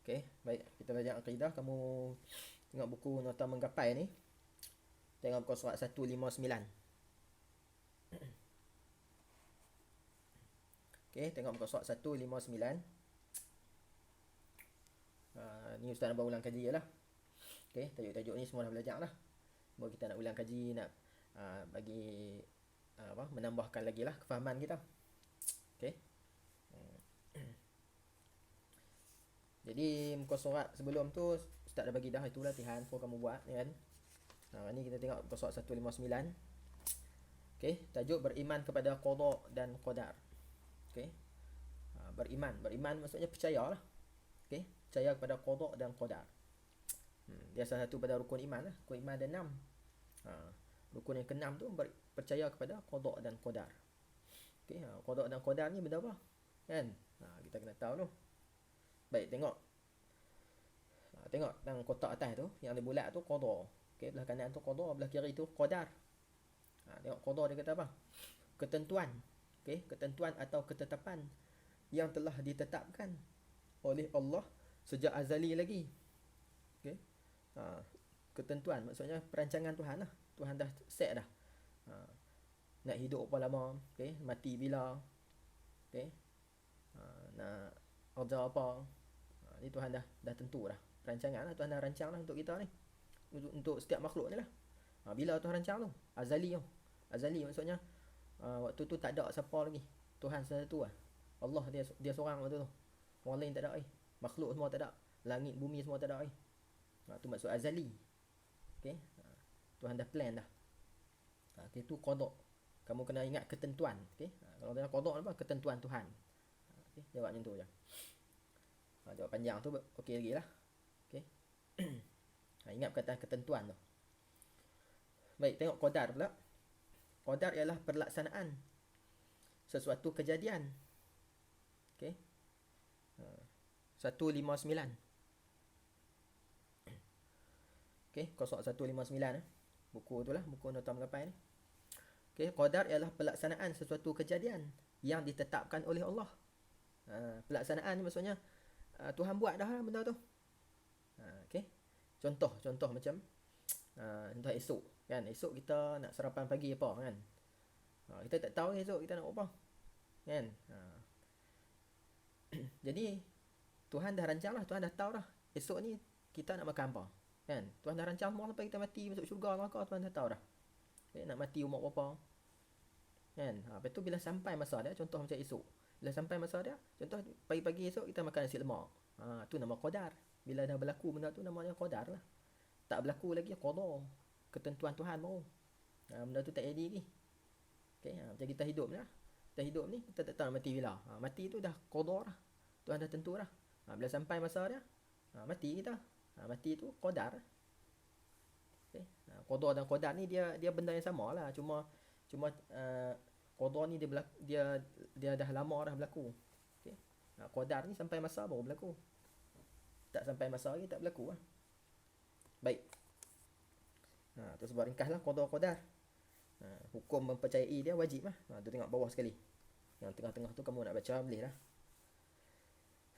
Okey, baik. Kita belajar akidah. Kamu tengok buku Nota Menggapai ni. Tengok muka surat 159. Okey, tengok muka surat 159. Ni Ustaz nak buat ulang kaji lah. Okey, tajuk-tajuk ni semua dah belajar lah. Baru kita nak ulang kaji, nak bagi menambahkan lagi lah kefahaman kita. Okey. Jadi muka surat sebelum tu Ustaz dah bagi dah, itu latihan pun kamu buat kan. Ni kita tengok muka surat 159. Okey, tajuk beriman kepada qada dan qadar. Okey. Beriman maksudnya percayalah. Okey, percaya kepada qada dan qadar. Dia salah satu pada rukun iman lah. Rukun iman ada 6. Rukun yang ke-6 tu percaya kepada qada dan qadar. Okey, qada dan qadar ni benda apa? Kan? Kita kena tahu tu. Baik, tengok dalam kotak atas tu, yang ada bulat tu qada. Okey, belah kanan tu qada, belah kiri tu qadar. Tengok qada dia kata apa? Ketentuan. Okey, ketentuan atau ketetapan yang telah ditetapkan oleh Allah sejak azali lagi. Okey. Ketentuan maksudnya perancangan Tuhan lah. Tuhan dah set dah. Nak hidup berapa lama, okey, mati bila. Okey. Nak kerja apa. Ni Tuhan dah tentu dah. Perancangan lah, Tuhan dah rancang lah untuk kita ni. Untuk setiap makhluk ni lah. Bila Tuhan rancang tu? Azali tu. Azali maksudnya waktu tu tak ada siapa lagi. Tuhan satu lah. Allah dia seorang waktu tu. Orang lain tak ada lagi. Makhluk semua tak ada. Langit bumi semua tak ada lagi. Tu maksud azali. Okey. Tuhan dah plan dah. Okey, tu qada. Kamu kena ingat ketentuan. Okey. Kalau dalam qada apa? Ketentuan Tuhan. Okey, jawab macam tu je. Jawab panjang tu okey lagi lah. Okey. Ingat perkataan ketentuan tu. Baik, tengok qadar pula. Qadar ialah perlaksanaan sesuatu kejadian. Okey. 159. Okey, 0159 buku tu lah, buku Nota Menggapai ni. Okey, qadar ialah pelaksanaan sesuatu kejadian yang ditetapkan oleh Allah. Pelaksanaan ni maksudnya Tuhan buat dah lah benda tu. Okey. Contoh macam contoh esok kan. Esok kita nak sarapan pagi apa kan. Kita tak tahu esok kita nak apa. Kan? Jadi Tuhan dah rancang lah, Tuhan dah tahu dah esok ni kita nak makan apa. Kan? Tuhan dah rancang semua sampai kita mati masuk syurga neraka, Tuhan dah tahu dah. Okay, nak mati umur berapa. Kan? Lepas tu bila sampai masa dia, contoh macam esok. Bila sampai masa dia, contoh pagi-pagi esok kita makan nasi lemak. Tu nama qadar. Bila dah berlaku benda tu namanya qadar lah. Tak berlaku lagi qada. Ketentuan Tuhan baru. Benda tu tak jadi lagi. Okey, macam kita hidup ni lah. Kita hidup ni kita tak tahu mati bila. Mati tu dah qada lah. Tuhan dah tentu lah. Bila sampai masa dia, mati kita. Mati tu qadar. Okey. Qada dan qadar ni dia benda yang sama lah. Cuma qada ni dia dah lama dah berlaku. Okey. Qadar ni sampai masa baru berlaku. Tak sampai masa lagi tak berlaku lah. Baik. Tu sebab ringkaslah qada qadar. Hukum mempercayai dia wajib lah. Tu tengok bawah sekali. Yang tengah-tengah tu kamu nak baca boleh lah.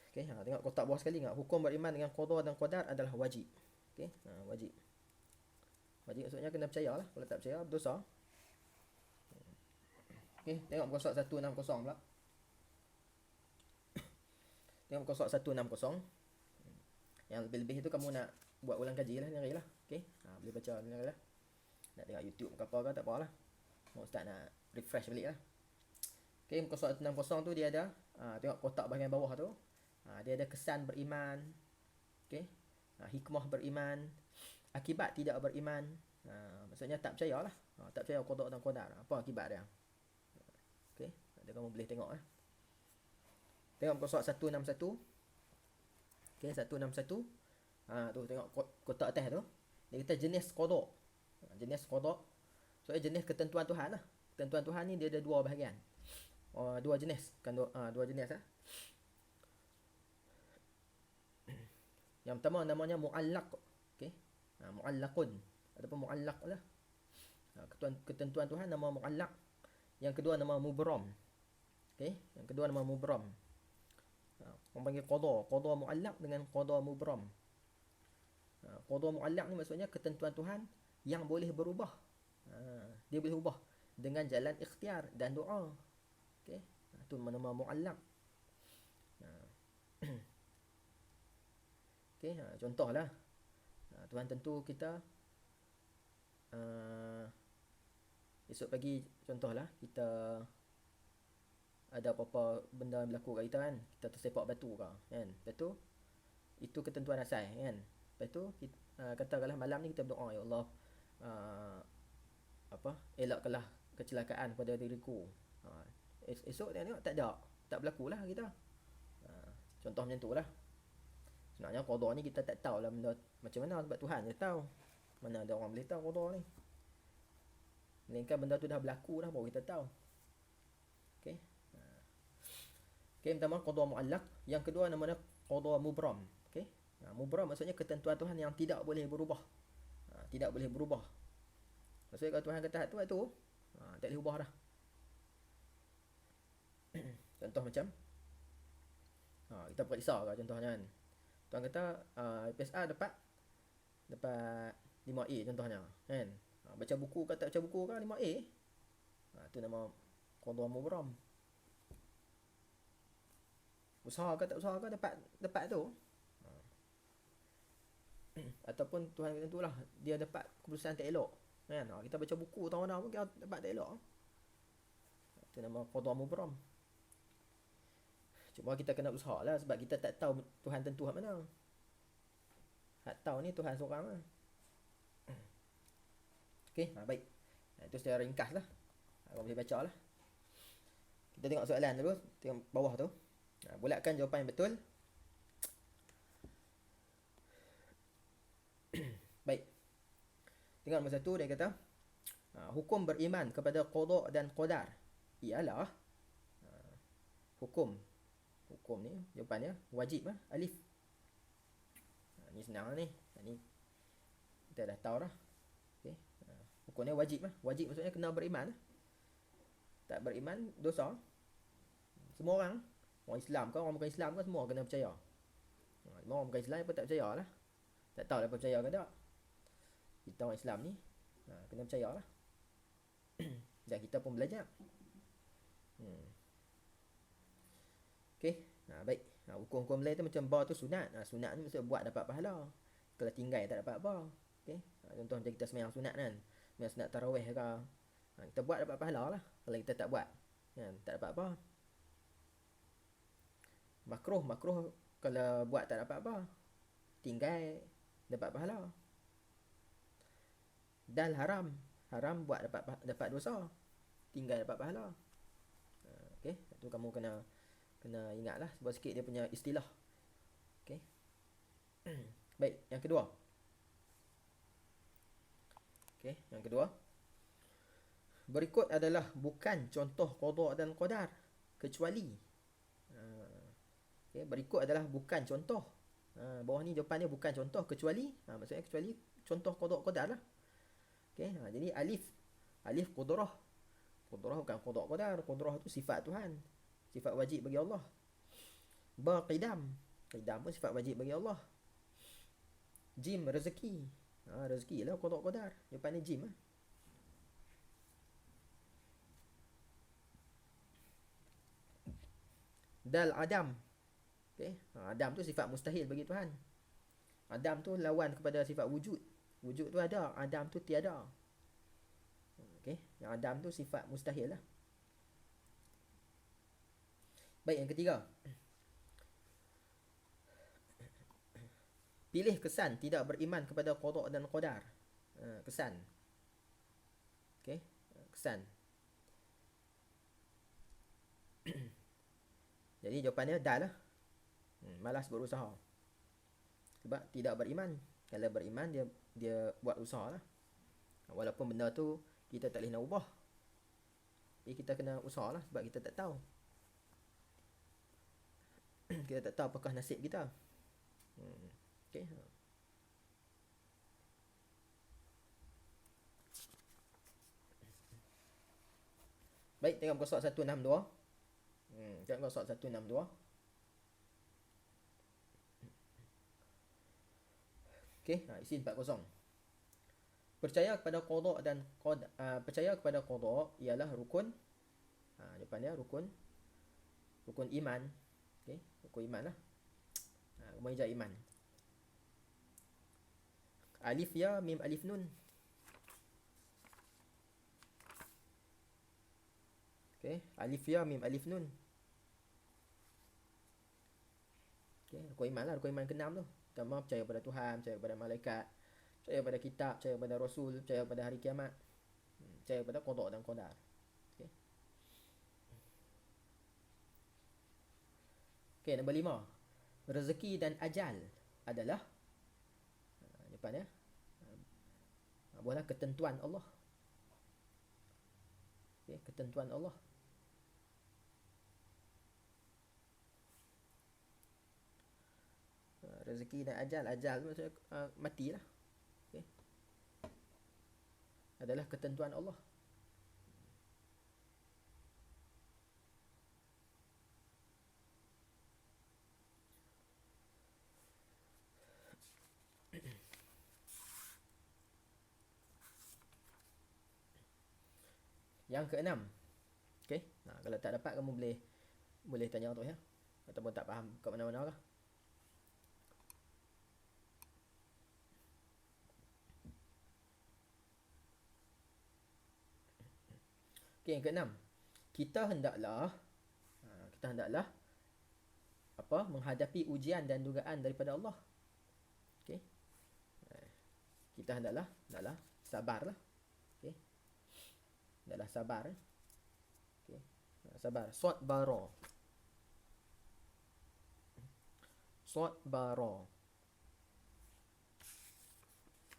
Okey, tengok kotak bawah sekali ingat. Hukum beriman dengan qada dan qadar adalah wajib. Okey, wajib. Wajib maksudnya kena percayalah. Kalau tak percaya berdosa. Okey, tengok muka surat 160 pula. Tengok muka surat 160. Yang lebih-lebih itu kamu nak buat ulang kaji lah ni lah. Okey, boleh baca ni lah. Nak tengok YouTube ke apa ke tak apalah. Ustaz nak refresh balik lah. Okey, muka surat 160 tu dia ada tengok kotak bahagian bawah tu. Dia ada kesan beriman. Okey. Hikmah beriman, akibat tidak beriman. Maksudnya tak percayalah. Tak percaya qada dan qadar. Apa akibat dia? Okey, kamu boleh tengok lah. Tengok muka surat 161. Okey, 161. Tu tengok kotak atas tu. Dia kata jenis qada. Jenis qada. Soalnya jenis ketentuan Tuhan lah. Ketentuan Tuhan ni dia ada dua bahagian. Dua jenis. Kan dua jenis lah. Yang pertama namanya muallaq. Okey. Muallaqun ataupun muallaq lah. Ketentuan Tuhan nama muallaq. Yang kedua nama mubram. Okey, yang kedua nama mubram. Orang panggil qada muallaq dengan qada mubram. Qada muallaq ni maksudnya ketentuan Tuhan yang boleh berubah. Dia boleh ubah dengan jalan ikhtiar dan doa. Okey. Itu nama muallaq. Okey, contohlah. Tuhan tentu kita esok pagi, contohlah kita ada apa-apa benda berlaku kat kita kan, kita tersepak batu ke kan. Lepas tu itu ketentuan asal kan. Lepas tu kita, katakanlah malam ni kita berdoa, ya Allah, elakkanlah kecelakaan pada diriku. Esok tengok tak berlaku lah kita. Contoh macam tu lah. Sebenarnya qada ni kita tak tahu lah benda macam mana, sebab Tuhan je tahu. Mana ada orang boleh tahu qada ni. Melainkan benda tu dah berlaku dah baru kita tahu. Okey. Okey, pertama qada muallaq, yang kedua namanya qada mubram. Okey. Mubram maksudnya ketentuan Tuhan yang tidak boleh berubah. Tidak boleh berubah. Maksudnya kalau Tuhan kata tu tak boleh ubah dah. Contoh macam kita periksa ke contohnya kan. Tuan kata PSA dapat 5A contohnya kan. Baca buku ke tak baca buku ke 5A. Tu nama qada mubram. Usaha ke tak usaha ke dapat tu. Ataupun Tuhan kata itulah dia dapat keputusan tak elok kan. Kita baca buku tahu mana pun kita dapat tak elok. Tu nama qada mubram. Cuma kita kena usaha lah sebab kita tak tahu Tuhan tentu hak mana. Hak tahu ni Tuhan seorang lah. Okey, baik. Itu secara ringkas lah. Korang boleh baca lah. Kita tengok soalan dulu. Tengok bawah tu. Bulatkan jawapan yang betul. Baik. Tengok nombor 1 dia kata, hukum beriman kepada qada dan qadar ialah hukum ni jawapannya wajib lah, alif. Ni senang lah ni. Ni kita dah tahu dah. Okey. Hukum ni wajib lah. Wajib maksudnya kena beriman lah. Tak beriman dosa. Semua orang Islam ke orang bukan Islam ke semua kena percaya. Orang bukan Islam pun tak percaya lah. Tak tahu lah percaya ke tak. Kita orang Islam ni kena percaya lah. Dan kita pun belajar. Okey. Baik. Hukum-hukum lain tu macam bar tu sunat. Sunat ni maksud buat dapat pahala. Kalau tinggal tak dapat apa. Okey. Contoh macam kita sembahyang sunat kan. Sembahyang sunat tarawih ke. Kita buat dapat pahala lah. Kalau kita tak buat kan, tak dapat apa. Makruh kalau buat tak dapat apa. Tinggal dapat pahala. Dan haram buat dapat dosa. Tinggal dapat pahala. Okey, tu kamu kena ingatlah sebab sikit dia punya istilah. Okey. Baik, yang kedua. Okey, yang kedua. Berikut adalah bukan contoh qada dan qadar kecuali. Okey, berikut adalah bukan contoh. Bawah ni jawapannya bukan contoh kecuali. Maksudnya kecuali contoh qada qadar lah. Okey, jadi alif qudrah. Qudrah bukan qada qadar. Qudrah tu sifat Tuhan. Sifat wajib bagi Allah. Ba qidam. Qidam pun sifat wajib bagi Allah. Jim rezeki. Rezeki lah qada qadar. Jawapannya jim lah. Dal adam. Okey, adam tu sifat mustahil bagi Tuhan. Adam tu lawan kepada sifat wujud. Wujud tu ada, adam tu tiada. Okey, yang adam tu sifat mustahil lah. Baik, yang ketiga. Pilih kesan tidak beriman kepada qada dan qadar. Kesan. Okey, kesan. Jadi jawapannya dah lah. Malas berusaha. Sebab tidak beriman. Kalau beriman dia buat usaha lah. Walaupun benda tu kita tak boleh nak ubah. Tapi kita kena usaha lah sebab kita tak tahu. Kita tak tahu apakah nasib kita. Okey. Baik, tengok muka soal 162. Tengok muka soal 162. Okey, isi 40. Percaya kepada percaya kepada qada ialah rukun. Depan dia rukun iman. Okey, rukun iman lah. Rumah hijau iman. Alif ya mim alif nun. Okey, alif ya mim alif nun. Okey, rukun iman lah, rukun iman ke-6 tu. Pertama, percaya pada Tuhan, percaya pada malaikat, percaya pada kitab, percaya pada rasul, percaya pada hari kiamat, percaya pada qada dan qadar. Okey. Okey, nombor 5. Rezeki dan ajal adalah depan ya. Buatlah ketentuan Allah. Okey, ketentuan Allah. Rezeki dan ajal maksudnya matilah. Okey. Adalah ketentuan Allah. Yang ke-6. Okey. Kalau tak dapat kamu boleh tanya tu ya. Ataupun tak faham kat mana-mana lah. Okey, yang ke-6. Kita hendaklah menghadapi ujian dan dugaan daripada Allah. Okey. Kita hendaklah sabarlah. Okey. Hendaklah sabar. Okey. Sabar. Sabara.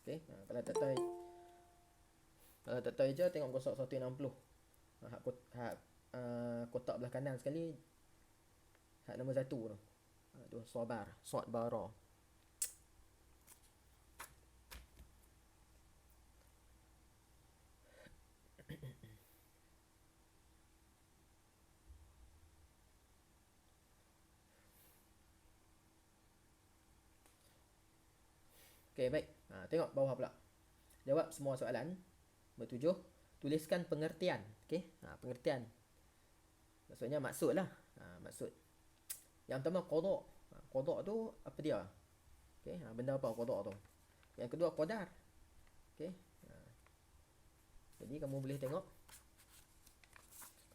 Okey. Kalau tak tahu je tengok gosok 160. Kotak belah kanan sekali hak nombor 1 tu. Tu sabara. Okey, baik. Tengok bawah pula. Jawab semua soalan. Nombor 7. Tuliskan pengertian. Okey. Pengertian. Maksudnya maksud lah. Maksud. Yang pertama qada. Qada tu apa dia? Okey. Benda apa qada tu? Yang kedua qadar. Okey. Jadi kamu boleh tengok.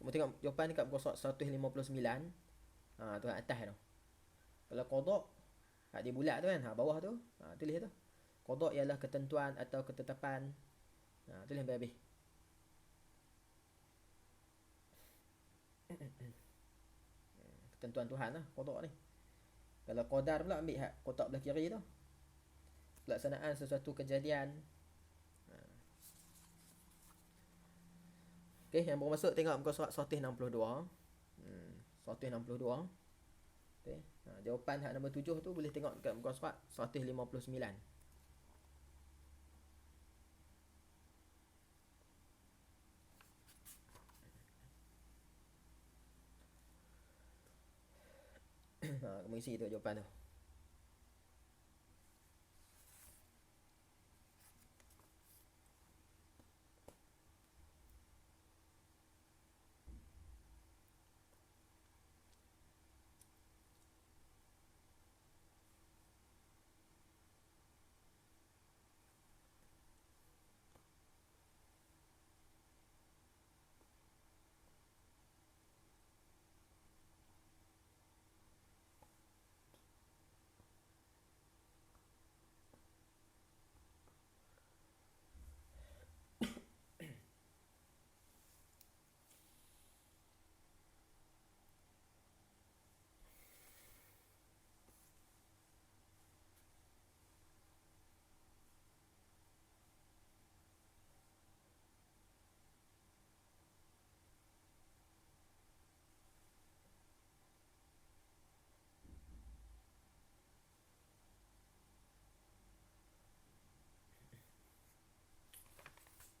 Kamu tengok jawapan dekat muka surat 159. Tu atas tu. Kalau qada hak dia bulat tu kan, bawah tu, tulis tu. Qada ialah ketentuan atau ketetapan. Tulis sampai habis. Ketentuan Tuhan lah qada ni. Kalau qadar pula ambil hak kotak belah kiri tu. Pelaksanaan sesuatu kejadian. Okey, yang baru masuk tengok muka surat 162. 162. Okey. Jawapan hak nombor 7 tu boleh tengok dekat muka surat 159. Kamu isi tu jawapan tu.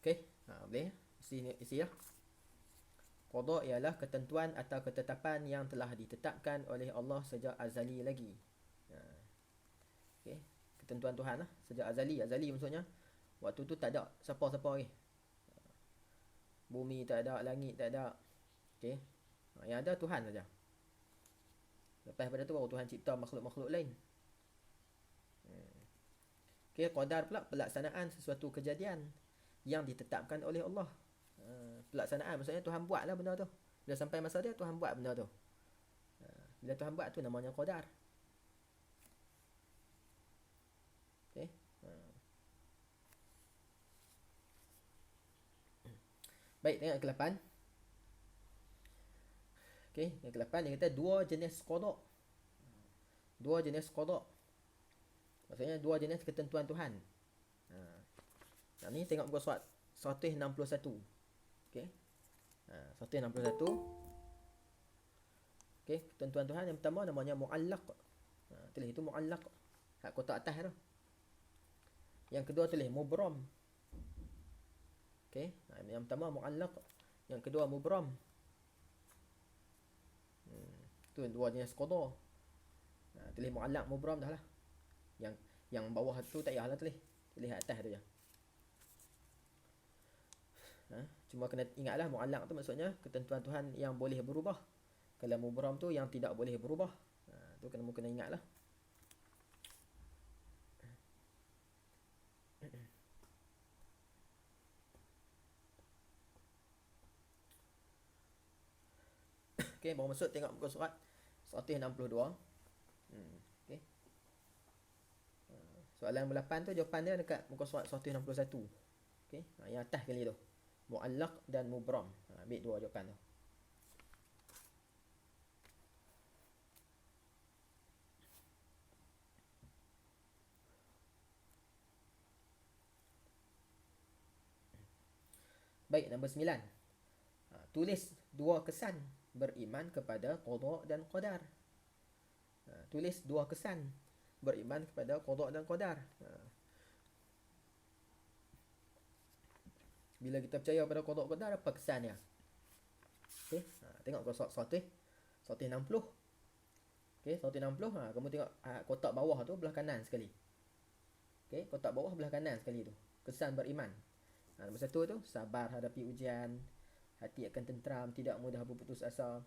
Okey, boleh isi lah. Qada ialah ketentuan atau ketetapan yang telah ditetapkan oleh Allah sejak azali lagi. Okey, ketentuan Tuhan lah. Sejak azali. Azali maksudnya waktu tu tak ada siapa-siapa lagi. Bumi tak ada, langit tak ada. Okey. Yang ada Tuhan saja. Lepas pada tu baru Tuhan cipta makhluk-makhluk lain. Okey, qadar pula pelaksanaan sesuatu kejadian yang ditetapkan oleh Allah. Pelaksanaan maksudnya Tuhan buatlah benda tu. Bila sampai masa dia, Tuhan buat benda tu. Bila Tuhan buat tu namanya qadar. Okey. Baik, tengok ke-8. Okey, yang ke-8 dia kata dua jenis qada. Dua jenis qada. Maksudnya dua jenis ketentuan Tuhan. Yang ni tengok muka surat 161. Okey. 161. Okey, ketentuan Tuhan yang pertama namanya muallaq. Tulis itu muallaq. Hak kotak atas tu. Yang kedua tulis mubram. Okey, yang pertama muallaq, yang kedua mubram. Tu dua jenis qada. Tulis muallaq mubram dah lah. Yang bawah tu tak payahlah tulis. Tulis atas tu je. Cuma kena ingatlah muallaq tu maksudnya ketentuan Tuhan yang boleh berubah. Kalau mubram tu yang tidak boleh berubah. Tu kena ingatlah. Okey, baru masuk tengok muka surat 162. Okey. Soalan 8 tu jawapan dia dekat muka surat 161. Okey, yang atas kali tu. Muallaq dan mubram. Ambil dua jawapan tu. Baik, nombor 9. Tulis dua kesan beriman kepada qada dan qadar. Tulis dua kesan beriman kepada qada dan qadar. Bila kita percaya pada qada qadar, apa kesannya? Okey, tengok surat 160. Okey, 160. Kamu tengok kotak bawah tu belah kanan sekali. Okey, kotak bawah belah kanan sekali tu. Kesan beriman. Nombor 1 tu sabar hadapi ujian, hati akan tenteram, tidak mudah berputus asa,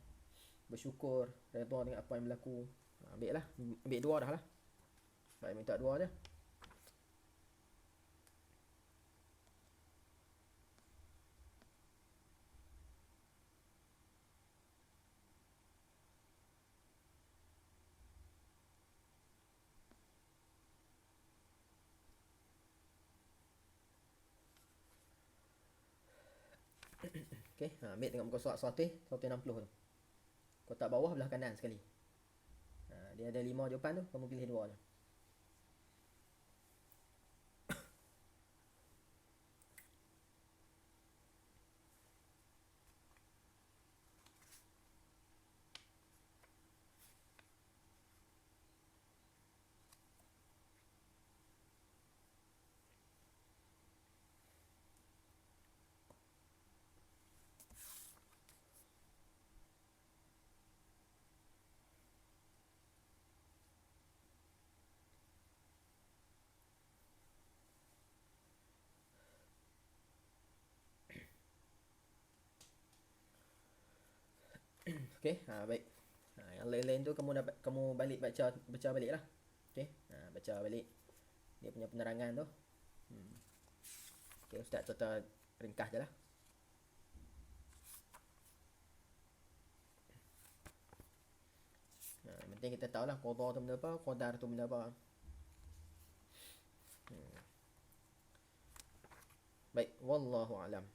bersyukur, redha dengan apa yang berlaku. Ambil dua dah lah. Baik, minta dua je. Okey, ambil tengok muka surat 160 tu. Kotak bawah belah kanan sekali. Dia ada 5 jawapan tu, kamu pilih 2 je. Okey, baik. Yang lain-lain tu kamu balik baca balik lah. Okey, baca balik dia punya penerangan tu. Okey, ustaz tuan ringkas je lah. Yang penting kita tahu lah qada tu benda apa, qadar tu benda apa. Baik, wallahu alam.